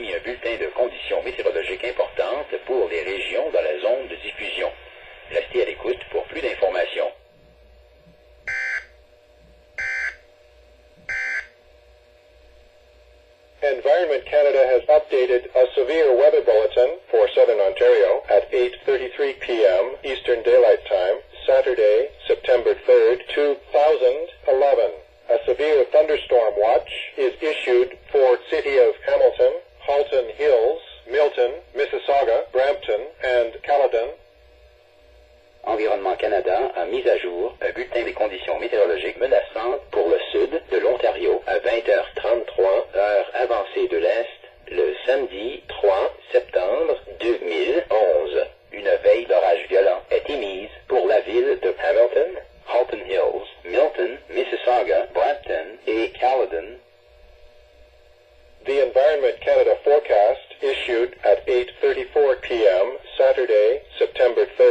émis un bulletin de conditions météorologiques importantes pour les régions dans la zone de diffusion. Restez à l'écoute pour plus d'informations. Environment Canada has updated a severe weather bulletin for Southern Ontario at 8:33 p.m. Eastern Daylight Time, Saturday, September 3rd, 2011. A severe thunderstorm watch is issued for City of Hamilton, Halton Hills, Milton, Mississauga, Brampton, and Caledon. Environnement Canada a mis à jour un bulletin des conditions météorologiques menaçantes pour le sud de l'Ontario à 20h33, heure avancée de l'Est, le samedi 3 septembre 2011. Une veille d'orage violent est émise pour la ville de Hamilton, Halton Hills, Milton, Mississauga, Brampton et Caledon. The Environment Canada forecast issued at 8:34 p.m. Saturday, September 3rd.